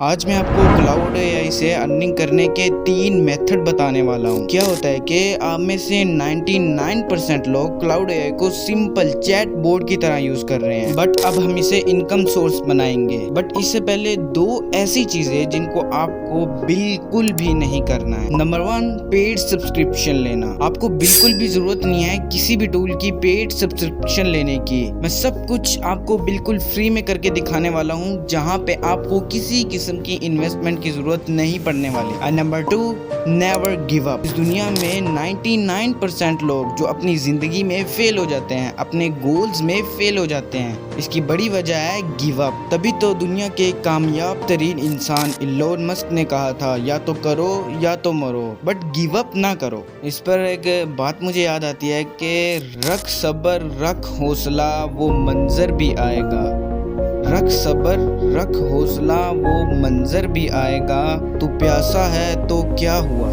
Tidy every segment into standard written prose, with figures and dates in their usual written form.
आज मैं आपको क्लाउड एआई से अर्निंग करने के 3 मेथड बताने वाला हूँ। क्या होता है कि आप में से 99% लोग क्लाउड एआई को सिंपल चैट बोर्ड की तरह यूज कर रहे हैं, बट अब हम इसे इनकम सोर्स बनाएंगे। बट इससे पहले 2 ऐसी चीजें जिनको आपको बिल्कुल भी नहीं करना है। नंबर 1, पेड सब्सक्रिप्शन लेना। आपको बिल्कुल भी जरूरत नहीं है किसी भी टूल की पेड सब्सक्रिप्शन लेने की। मैं सब कुछ आपको बिल्कुल फ्री में करके दिखाने वाला हूँ, जहाँ पे आपको किसी किस्म की इन्वेस्टमेंट की जरूरत नहीं पड़ने वाली। And number 2, never give up. इस दुनिया में 99% लोग जो अपनी जिंदगी में फेल हो जाते हैं, अपने गोल्स में फेल हो जाते हैं, इसकी बड़ी वजह है गिव अप। तभी तो दुनिया के कामयाब तरीन इंसान इलोन मस्क ने कहा था, या तो करो या तो मरो, बट गिव अप ना करो। इस पर एक बात मुझे याद आती है कि रख सबर रख हौसला वो मंजर भी आएगा। रख सबर रख हौसला वो मंजर भी आएगा। तू प्यासा है तो क्या हुआ,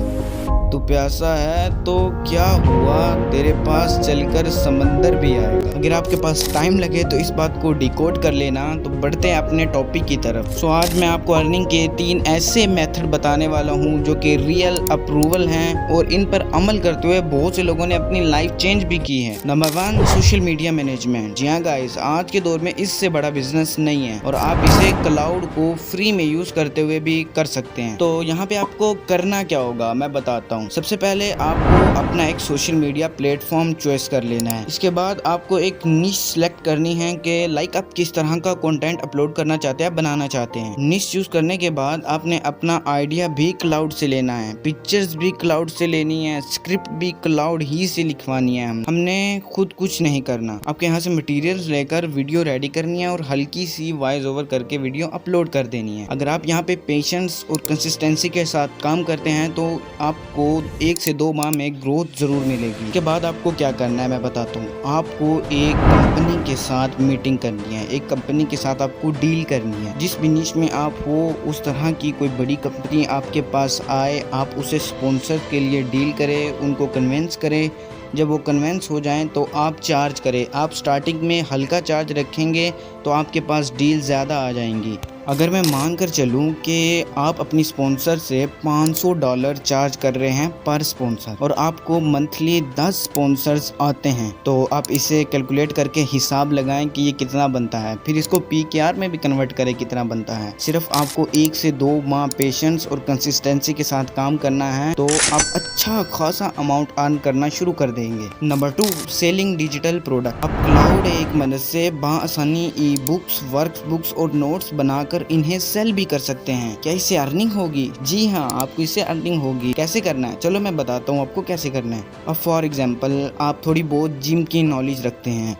तू प्यासा है तो क्या हुआ, तेरे पास चलकर समंदर भी आएगा। अगर आपके पास टाइम लगे तो इस बात को डिकोड कर लेना। तो बढ़ते हैं अपने टॉपिक की तरफ। सो आज मैं आपको अर्निंग के 3 ऐसे मेथड बताने वाला हूं जो कि रियल अप्रूवल हैं और इन पर अमल करते हुए बहुत से लोगों ने अपनी लाइफ चेंज भी की है। Number 1, social media management. जी हाँ गाइस, आज के दौर में इससे बड़ा बिजनेस नहीं है और आप इसे क्लाउड को फ्री में यूज करते हुए भी कर सकते हैं। तो यहाँ पे आपको करना क्या होगा मैं बताता हूँ। सबसे पहले आपको अपना एक सोशल मीडिया प्लेटफॉर्म चॉइस कर लेना है। इसके बाद आपको एक निश सिलेक्ट करनी है कि लाइक आप किस तरह का कंटेंट अपलोड करना चाहते हैं, बनाना चाहते हैं। निश चूज करने के बाद आपने अपना आइडिया भी क्लाउड से लेना है, पिक्चर्स भी क्लाउड से लेनी है, स्क्रिप्ट भी क्लाउड ही से लिखवानी है। हमने खुद कुछ नहीं करना। आपके यहाँ से मटेरियल्स लेकर वीडियो रेडी करनी है और हल्की सी वॉइस ओवर करके वीडियो अपलोड कर देनी है। अगर आप यहाँ पे पेशेंस और कंसिस्टेंसी के साथ काम करते हैं तो आपको 1 से 2 माह में ग्रोथ जरूर मिलेगी। इसके बाद आपको क्या करना है मैं बताता हूँ। आपको एक कंपनी के साथ मीटिंग करनी है, एक कंपनी के साथ आपको डील करनी है। जिस भी निश में आप हो उस तरह की कोई बड़ी कंपनी आपके पास आए, आप उसे स्पॉन्सर के लिए डील करें, उनको कन्विंस करें। जब वो कन्विंस हो जाएं तो आप चार्ज करें। आप स्टार्टिंग में हल्का चार्ज रखेंगे तो आपके पास डील ज़्यादा आ जाएंगी। अगर मैं मान कर चलूँ कि आप अपनी स्पॉन्सर से $500 चार्ज कर रहे हैं पर स्पॉन्सर और आपको मंथली 10 स्पॉन्सर्स आते हैं, तो आप इसे कैलकुलेट करके हिसाब लगाएं कि ये कितना बनता है। फिर इसको पीकेआर में भी कन्वर्ट करें कितना बनता है। सिर्फ आपको 1 से 2 माह पेशेंस और कंसिस्टेंसी के साथ काम करना है तो आप अच्छा खासा अमाउंट अर्न करना शुरू कर देंगे। Number 2, selling digital product. आप क्लाउड एक मदद से बआसानी ई बुक्स, वर्क बुक्स और नोट्स बनाकर इन्हें सेल भी कर सकते हैं। क्या इससे अर्निंग होगी? जी हाँ, आपको इससे अर्निंग होगी। कैसे करना है चलो मैं बताता हूँ आपको कैसे करना है। अब फॉर एग्जांपल आप थोड़ी बहुत जिम की नॉलेज रखते हैं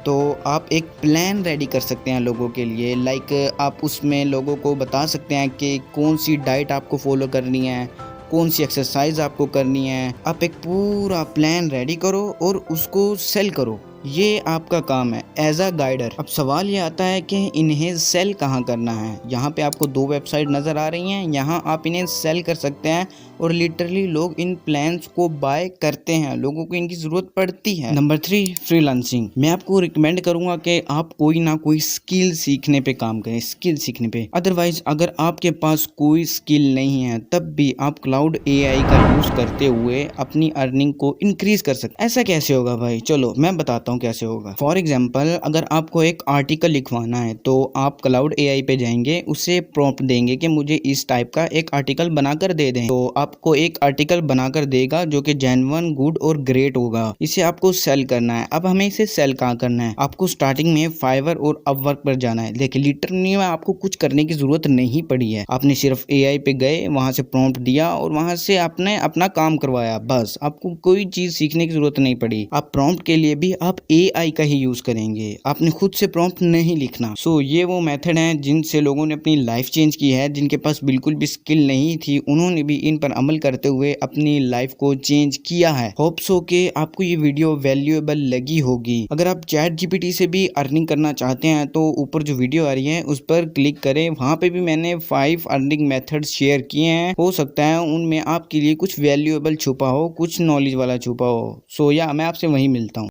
तो आप एक प्लान रेडी कर सकते हैं लोगों के लिए। लाइक आप उसमें लोगों को बता सकते हैं कि कौन सी डाइट आपको फॉलो करनी है, कौन सी एक्सरसाइज आपको करनी है। आप एक पूरा प्लान रेडी करो और उसको सेल करो। ये आपका काम है एज अ गाइडर। अब सवाल ये आता है कि इन्हें सेल कहाँ करना है। यहाँ पे आपको 2 वेबसाइट नज़र आ रही हैं, यहाँ आप इन्हें सेल कर सकते हैं और लिटरली लोग इन प्लान्स को बाय करते हैं, लोगों को इनकी ज़रूरत पड़ती है। Number 3, freelancing. मैं आपको रिकमेंड करूँगा कि आप कोई ना कोई स्किल सीखने पे काम करें, स्किल सीखने पे। अदरवाइज अगर आपके पास कोई स्किल नहीं है तब भी आप क्लाउड एआई का यूज़ करते हुए अपनी अर्निंग को इंक्रीज कर सकते। ऐसा कैसे होगा भाई? चलो मैं बताता हूँ कैसे होगा। फॉर एग्जाम्पल अगर आपको एक आर्टिकल लिखवाना है तो आप क्लाउड एआई पे जाएंगे, उसे प्रॉम्प्ट देंगे कि मुझे इस टाइप का एक आर्टिकल बनाकर दे दें, तो आपको एक आर्टिकल बनाकर देगा जो कि जेन्युइन, गुड और ग्रेट होगा। इसे आपको सेल करना है। अब हमें इसे सेल कहाँ करना है? आपको स्टार्टिंग में फाइवर और अपवर्क पर जाना है। देखिए लिटरली आपको कुछ करने की जरूरत नहीं पड़ी है। आपने सिर्फ एआई पे गए, वहां से प्रॉम्प्ट दिया और वहां से आपने अपना काम करवाया, बस। आपको कोई चीज सीखने की जरूरत नहीं पड़ी। आप प्रॉम्प्ट के लिए भी आप एआई का ही यूज करेंगे, आपने खुद से प्रॉम्प्ट नहीं लिखना। सो ये वो मेथड हैं जिनसे लोगों ने अपनी लाइफ चेंज की है। जिनके पास बिल्कुल भी स्किल नहीं थी उन्होंने भी इन पर अमल करते हुए अपनी लाइफ को चेंज किया है। होप सो कि आपको ये वीडियो वैल्यूएबल लगी होगी। अगर आप चैट जीपीटी से भी अर्निंग करना चाहते हैं तो ऊपर जो वीडियो आ रही है उस पर क्लिक करें। वहां पे भी मैंने 5 अर्निंग मेथड्स शेयर किए हैं। हो सकता है उनमें आपके लिए कुछ वैल्यूएबल छुपा हो, कुछ नॉलेज वाला छुपा हो। सो या मैं आपसे वहीं मिलता हूँ।